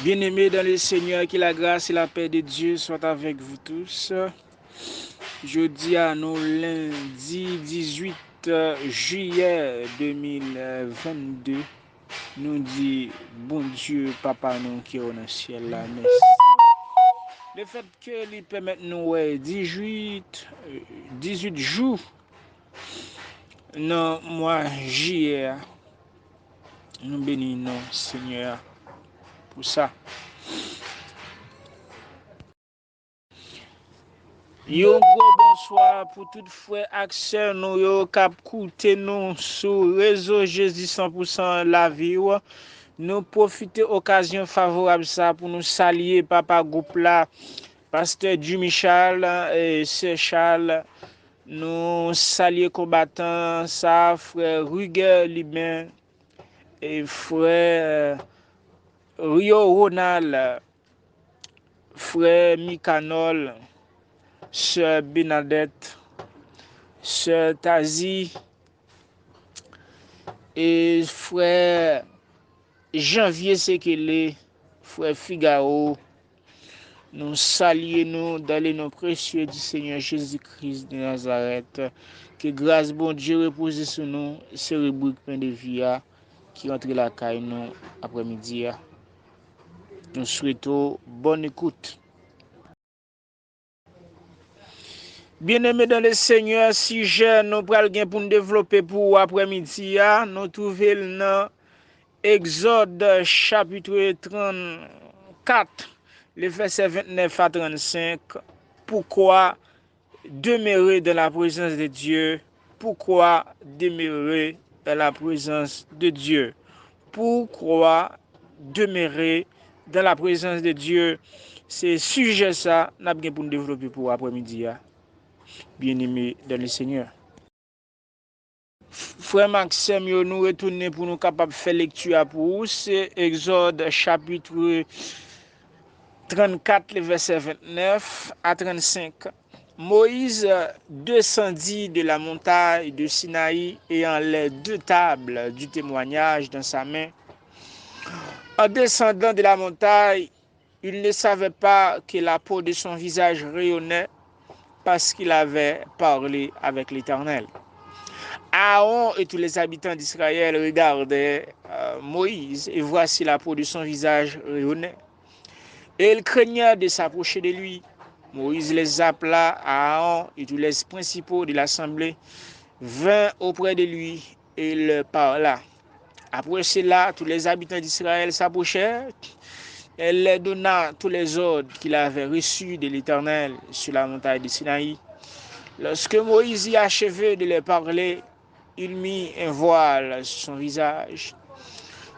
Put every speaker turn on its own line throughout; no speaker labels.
Bien-aimés dans le Seigneur, que la grâce et la paix de Dieu soient avec vous tous. Jeudi à nous, lundi 18 juillet 2022, nous dit bon Dieu, Papa nous qui est au ciel, là, merci. Le fait que lui permette nous 18 jours dans le mois juillet, nous bénissons Seigneur pour ça. Yo gros bonsoir pour tout frère accès nous yo k'ap koute nous sur réseau Jésus 100% la vie. Nous profiter occasion favorable ça pour nous saluer papa groupe là, pasteur du Michel et sœur Charles. Nous saluer combattant ça frère Ruger Libin et frère Rio Ronald, frère Micanol, sœur Benadette, sœur Tazi et frère Janvier Sekele, frère Figaro. Nous saluons dans les noms précieux du Seigneur Jésus-Christ de Nazareth. Que grâce bon Dieu repose sur nous, ce rubrique plein de vie qui rentre la caille nous après-midi. Nous souhaitons bonne écoute. Bien-aimés dans le Seigneur, si nous pral gen pour nous développer pour après-midi, nous trouvons dans Exode chapitre 34, les versets 29 à 35. Pourquoi demeurer dans la présence de Dieu? Pourquoi demeurer dans la présence de Dieu? Pourquoi demeurer dans la présence de Dieu? C'est sujet ça, nous avons pour nous développer pour après-midi. Bien-aimés dans le Seigneur. Frère Maxime, nous retournons pour nous capables de faire lecture pour vous. C'est Exode chapitre 34, verset 29 à 35. Moïse descendit de la montagne de Sinaï ayant les deux tables du témoignage dans sa main. En descendant de la montagne, il ne savait pas que la peau de son visage rayonnait parce qu'il avait parlé avec l'Éternel. Aaron et tous les habitants d'Israël regardaient Moïse et voici la peau de son visage rayonnait. Et ils craignaient de s'approcher de lui. Moïse les appela, Aaron et tous les principaux de l'assemblée vinrent auprès de lui et il leur parla. Après cela, tous les habitants d'Israël s'approchèrent. Elle leur donna tous les ordres qu'il avait reçus de l'Éternel sur la montagne de Sinaï. Lorsque Moïse y achevait de leur parler, il mit un voile sur son visage.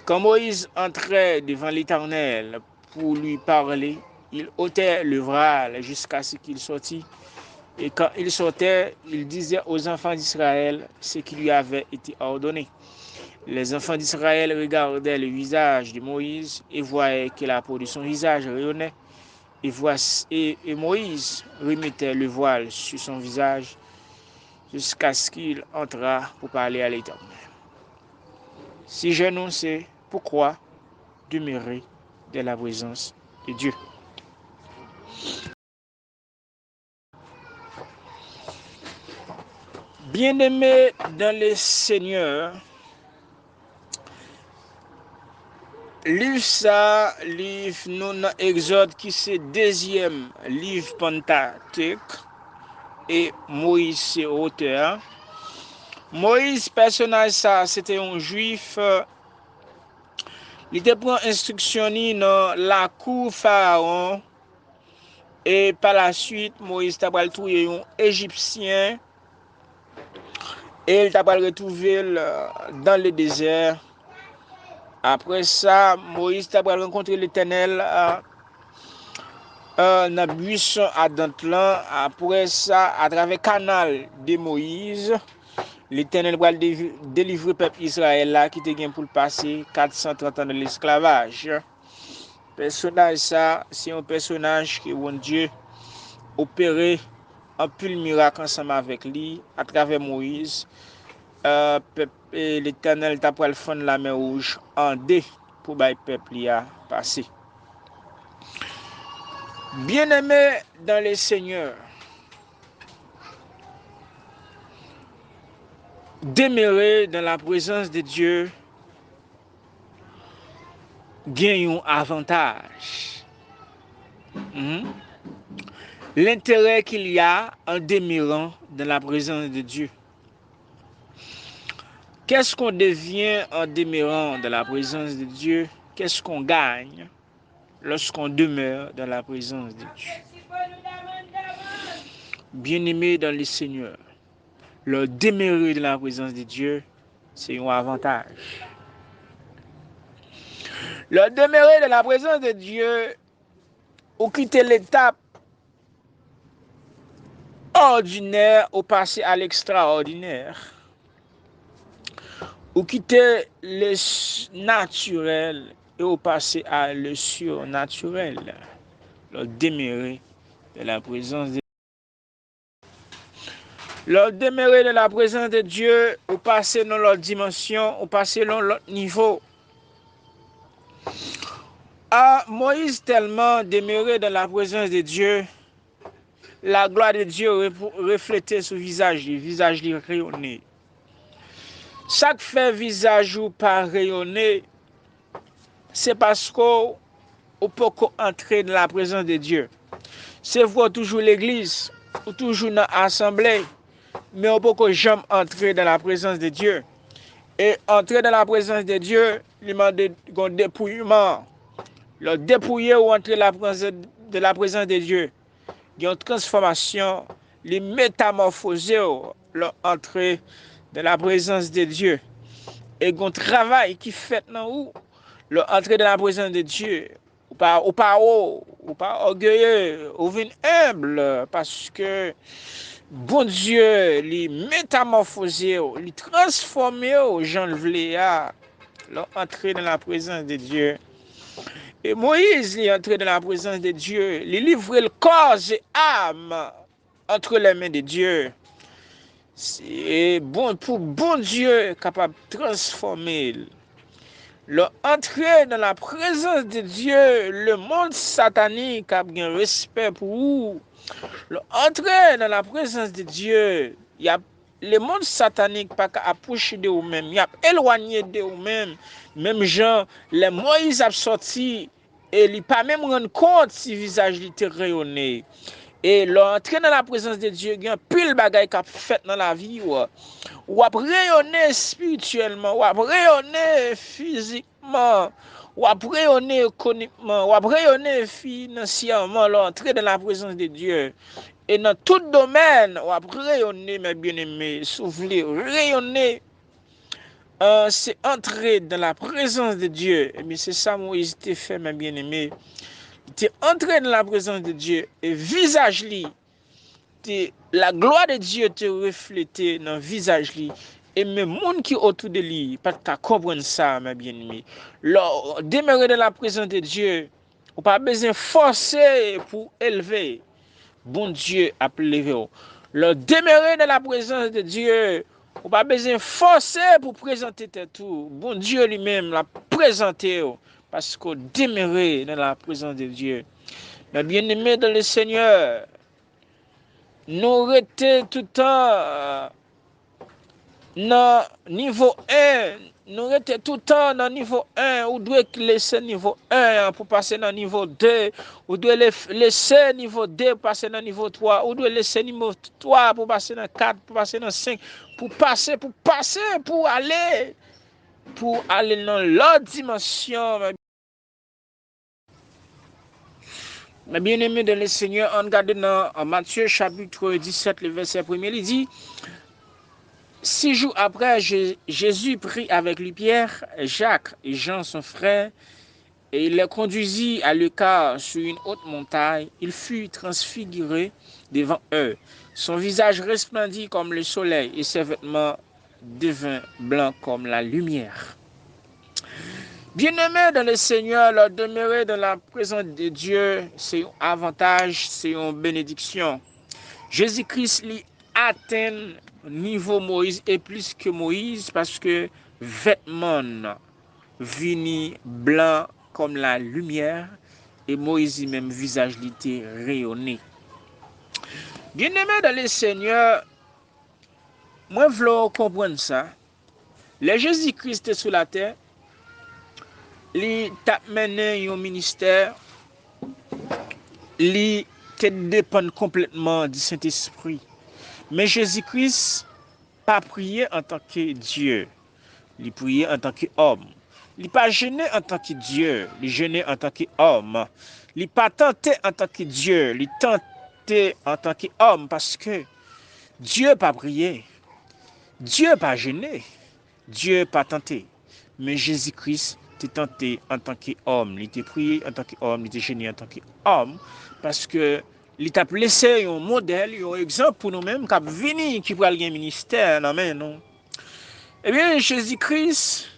Quand Moïse entrait devant l'Éternel pour lui parler, il ôtait le voile jusqu'à ce qu'il sortît. Et quand il sortait, il disait aux enfants d'Israël ce qui lui avait été ordonné. Les enfants d'Israël regardaient le visage de Moïse et voyaient que la peau de son visage rayonnait. Et Moïse remettait le voile sur son visage jusqu'à ce qu'il entrât pour parler à l'Éternel. Si je nous sais pourquoi demeurer dans la présence de Dieu. Bien-aimés dans le Seigneur, livre ça, livre nous dans Exode qui c'est deuxième livre Pentateuque et Moïse c'est auteur. Moïse, personnage ça, c'était un juif. Il te prend instruction dans la cour pharaon et par la suite Moïse t'a pas trouvé un égyptien et il t'a pas retrouvé dans le désert. Après ça, Moïse t'a rencontré l'Éternel dans le buisson à Dantlan. Après ça, à travers le canal de Moïse, l'Éternel va délivrer le peuple Israël là qui était pour passer 430 ans de l'esclavage. Personnage ça, c'est un personnage qui bon Dieu opéré un pile miracle ensemble avec lui à travers Moïse. L'Éternel t'a pris le fond de la mer rouge en deux pour que le peuple y a passé. Bien-aimés dans le Seigneur, demeurer dans la présence de Dieu gagne un avantage. L'intérêt qu'il y a en demeurant dans la présence de Dieu. Qu'est-ce qu'on devient en demeurant dans la présence de Dieu? Qu'est-ce qu'on gagne lorsqu'on demeure dans la présence de Dieu? Bien-aimé dans le Seigneur, le demeurer dans la présence de Dieu, c'est un avantage. Le demeurer dans la présence de Dieu, ou quitter l'étape ordinaire ou passer à l'extraordinaire, ou quitter le naturel et au passer à le surnaturel, le demeurer de la présence de Dieu. Le demeurer de la présence de Dieu, ou passer dans l'autre dimension, ou passer dans l'autre niveau. Moïse tellement demeuré dans la présence de Dieu, la gloire de Dieu reflétait sur le visage rayonné. Chaque fait visage ou pas rayonné, c'est parce qu'on peut entrer dans la présence de Dieu. C'est voir toujours l'église, ou toujours dans l'assemblée, mais on peut jamais entrer dans la présence de Dieu. Et entrer dans la présence de Dieu, il demande un dépouillement. Le dépouiller ou entrer de la présence de Dieu, il y a une transformation, les métamorphoser, l'entrée de la présence de Dieu. Et il y a un travail qui fait dans où l'entrée de la présence de Dieu, ou pas orgueilleux, ou bien humble, parce que bon Dieu, les métamorphoser, les transformer, j'en voulais l'entrée dans la présence de Dieu. Et Moïse est entré dans la présence de Dieu, il livrait le corps et âme entre les mains de Dieu. C'est bon pour bon Dieu capable de transformer. L'entrée dans la présence de Dieu, le monde satanique a bien respect pour vous. L'entrée dans la présence de Dieu, il y a le monde satanique pas qu'à approcher de vous-même, il a éloigné de vous-même. Même Jean, les Moïse a sorti et il pas même rendre compte si visage était rayonné. Et l'entrée dans la présence de Dieu, il y a pile bagaille qu'a fait dans la vie ou à rayonner spirituellement, ou à rayonner physiquement, ou à rayonner économiquement, ou à rayonner financièrement, l'entrée dans la présence de Dieu. Et dans tout domaine, ou à rayonner, mes bien-aimés, souffler, rayonner, c'est entrer dans la présence de Dieu. Et bien c'est ça, Moïse t'a fait, mes bien-aimés. Il est entré dans la présence de Dieu et visage li, la gloire de Dieu te reflété dans le visage li. Et même monde qui autour de lui, pas qu'à comprendre ça, mes bien-aimés. Demeurer dans la présence de Dieu, ou pas besoin de forcer pour élever. Bon Dieu a levé. Demeurer dans la présence de Dieu, ou pas besoin de forcer pour présenter tout. Bon Dieu lui-même l'a présenté parce qu'on demeurer dans la présence de Dieu. Mes bien-aimés dans le Seigneur, nous restons tout le temps dans niveau 1. Nous restons tout le temps dans niveau 1. Ou doit laisser niveau 1 pour passer dans niveau 2. Ou doit laisser niveau 2 pour passer dans niveau 3. Ou doit laisser niveau 3 pour passer dans 4, pour passer dans 5. Pour aller dans l'autre dimension. Mes bien-aimés de le Seigneur, on regarde dans Matthieu chapitre 17, le verset 1er, il dit, 6 jours après, Jésus prit avec lui Pierre, Jacques et Jean son frère, et il les conduisit à l'écart sur une haute montagne. Il fut transfiguré devant eux. Son visage resplendit comme le soleil et ses vêtements devinrent blancs comme la lumière. Bien-aimés dans le Seigneur, leur demeurer dans la présence de Dieu, c'est un avantage, c'est une bénédiction. Jésus-Christ lui atteint niveau Moïse et plus que Moïse parce que vêtements vini blanc comme la lumière et Moïse même visage était rayonné. Bien-aimé dans le Seigneur, moi je veux comprendre ça. Le Jésus-Christ est sur la terre, il t'a mené un ministère, il te dépend complètement du Saint-Esprit. Mais Jésus-Christ pas prié en tant que Dieu, il priait en tant qu'homme. Il n'est pas gêné en tant que Dieu, il est gêné en tant qu'homme. Il n'est pas tenté en tant que Dieu, il est tenté en tant qu'homme parce que Dieu pas prié, Dieu pas gêné, Dieu pas tenté. Mais Jésus-Christ était tenté en tant qu'homme, il était prié en tant qu'homme, il était gêné en tant qu'homme parce que il t'a laissé un modèle, un exemple pour nous-mêmes qui venir qui pourra le ministère, non. Eh bien, Jésus-Christ,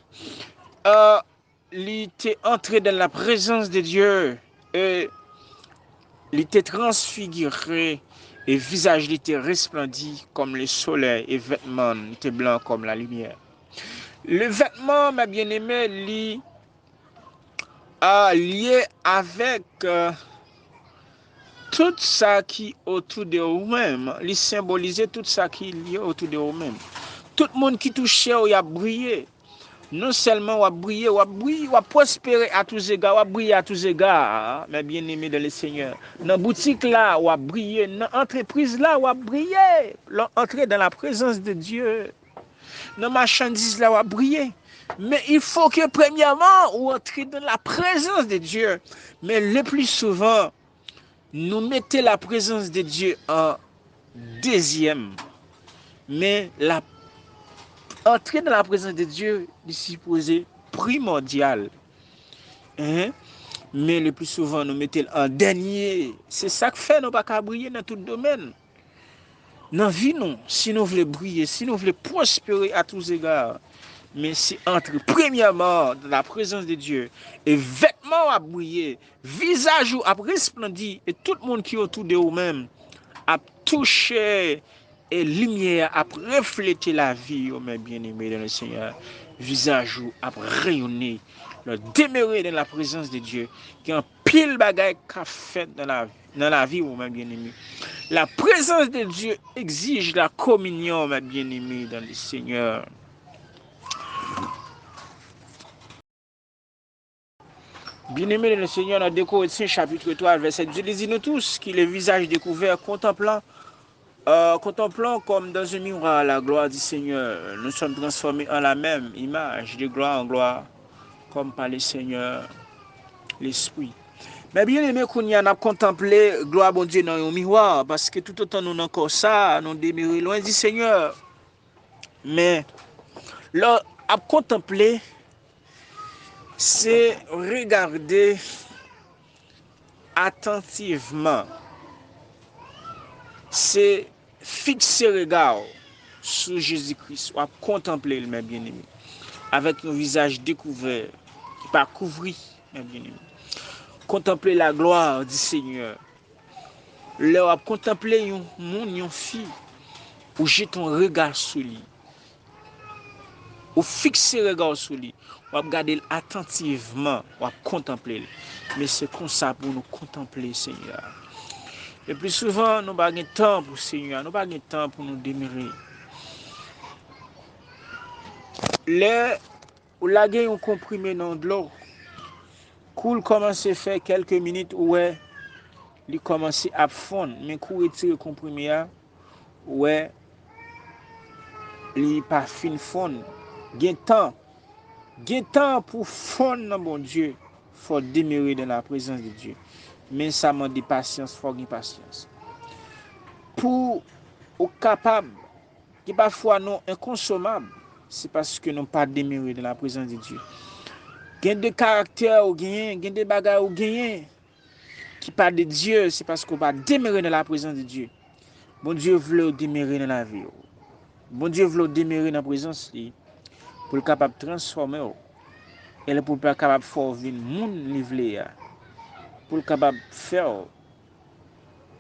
il était entré dans la présence de Dieu et il était transfiguré et visage était resplendit comme le soleil et vêtements étaient blancs comme la lumière. Le vêtement, ma bien-aimée, lui a lié avec tout ça qui est autour de vous-même. Il symbolisait tout ça qui est lié autour de vous-même. Tout le monde qui touchait, il a brillé. Non seulement on briller, on prospérer à tous égards, on briller à tous égards, mes bien-aimés de le Seigneur. Dans la boutique là, on briller, dans l'entreprise là, on briller, entrer dans la présence de Dieu. Dans la marchandise là, on briller. Mais il faut que premièrement, on entre dans la présence de Dieu. Mais le plus souvent, nous mettons la présence de Dieu en deuxième. Mais entrer dans la présence de Dieu est supposé primordial. Mais le plus souvent, nous mettons en dernier. C'est ça que fait nous pas qu'à briller dans tout domaine. Dans la vie, non. Si nous voulons briller, si nous voulons prospérer à tous égards, mais c'est entre premièrement dans la présence de Dieu et vêtements à briller, visage à resplendir et tout le monde qui est autour de vous-même à toucher et lumière à refléter la vie, oh mes bien-aimés dans le Seigneur, visage à rayonner, le demeurer dans la présence de Dieu, qui a un pile bagaille qu'a fait dans la vie, oh mes bien-aimés. La présence de Dieu exige la communion, mes bien-aimés dans le Seigneur. Bien-aimés dans le Seigneur, dans 2 Corinthiens chapitre 3, verset 10, lisez-nous tous qui le visage découvert, contemplant comme dans un miroir la gloire du Seigneur, nous sommes transformés en la même image, de gloire en gloire, comme par le Seigneur, l'Esprit. Mais bien aimé, qu'on y a contemplé gloire bon Dieu dans un miroir, parce que tout autant nous encore ça, nous demeurons loin du Seigneur. Mais là, à contempler, c'est regarder attentivement, c'est fixer le regard sur Jésus-Christ, ou à contempler le même bien-aimé, avec un visage découvert, qui pas couvrir, mes bien-aimés. Contempler la gloire du Seigneur. Là, à contempler une fille, ou jeter un regard sur lui, ou fixer le regard sur lui, ou regarder attentivement, ou contempler. Mais c'est comme ça pour nous contempler, Seigneur. Le plus souvent, nous n'avons pas de temps pour le Seigneur, nous n'avons pas de temps pour nous demeurer. Là, où la gagne on comprimé dans de l'eau, cool commence à faire quelques minutes ouais, il commence à fondre, mais cool retire comprimé ouais, il pas fin fondre. Gain temps pour fondre dans bon Dieu, faut demeurer dans la présence de Dieu. Mais ça demande de patience, faut gagner patience. Pour être capable, qui parfois non inconsommable, c'est parce que nous pas demeurer dans la présence de Dieu. Gain de caractère ou gain de bagages ou gain qui parle de Dieu, c'est parce qu'on va demeurer dans la présence de Dieu. Bon Dieu veut demeurer dans la vie. Bon Dieu veut demeurer dans la présence pour être capable de transformer et pour être capable de faire vivre monde livré pour être capable de faire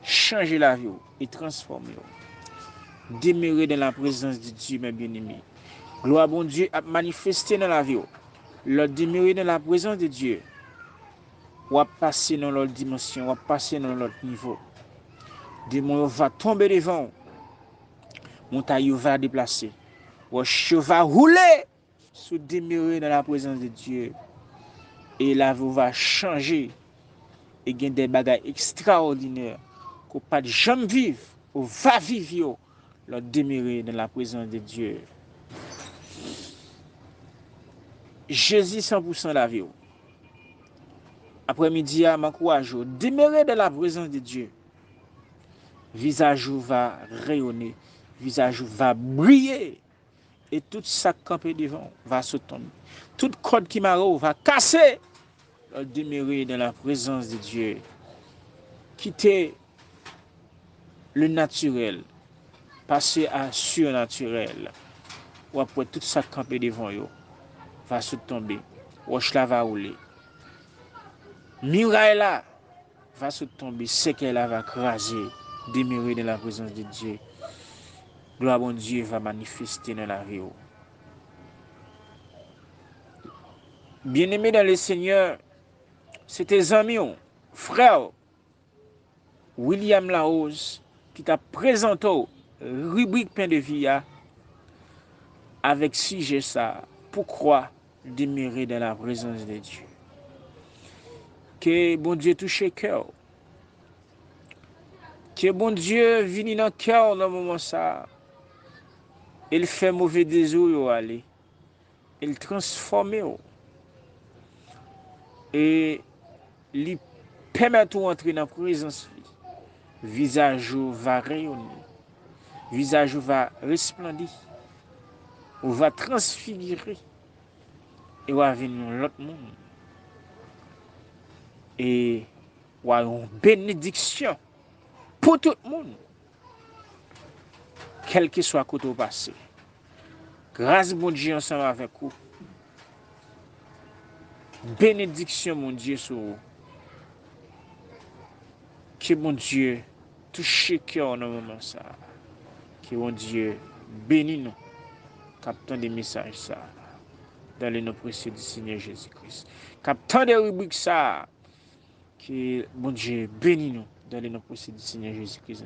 changer la vie et transformer. Demeurer dans la présence de Dieu, mes bien-aimés. Gloire à bon Dieu a manifesté dans la vie. Le demeurer dans la présence de Dieu. ou passer dans l'autre dimension, ou passer dans l'autre niveau. Démon va tomber devant, montagne va déplacer, roche va rouler, se demeurer dans la présence de Dieu. Et la vie va changer et gagner des bagages extraordinaires qu'on pas de jamais vivre, ou va vivre, leur demeurer dans la présence de Dieu. Jésus 100% la vie. Après-midi, à m'encourage, demeurer dans la présence de Dieu. Visage va rayonner, visage va briller. Et tout ça campé devant va se tomber. Toute corde qui m'a va casser. Demeurer dans la présence de Dieu. Quitter le naturel. Passer à surnaturel. Ou après tout ça campé devant yo va se tomber. Roche là va rouler. Muraille là va se tomber. C'est qu'elle va craser. Demeurer dans la présence de Dieu. Gloire bon Dieu va manifester dans la vie. Bien-aimé dans le Seigneur, c'est tes amis, frère William Laos qui t'a présenté rubrique Pain de vie avec sujet ça. Pourquoi demeurer dans la présence de Dieu? Que bon Dieu touche le cœur. Que bon Dieu vienne dans le cœur dans le moment ça. Il fait mauvais désir aller. Il transforme et il permet de entrer dans la présence. Visage va rayonner. Visage va resplendir. Ou va transfigurer. Et va venir l'autre monde. Et va une bénédiction pour tout le monde. Quel que soit côté passé. Grâce mon Dieu ensemble avec vous. Bénédiction mon Dieu sur vous. Que mon Dieu touche le cœur dans le moment ça. Que mon Dieu bénisse nous. Captant des messages ça. Dans le nom précieux du Seigneur Jésus-Christ. Captant des rubriques ça. Que mon Dieu bénisse nous. Dans le nom précieux du Seigneur Jésus-Christ.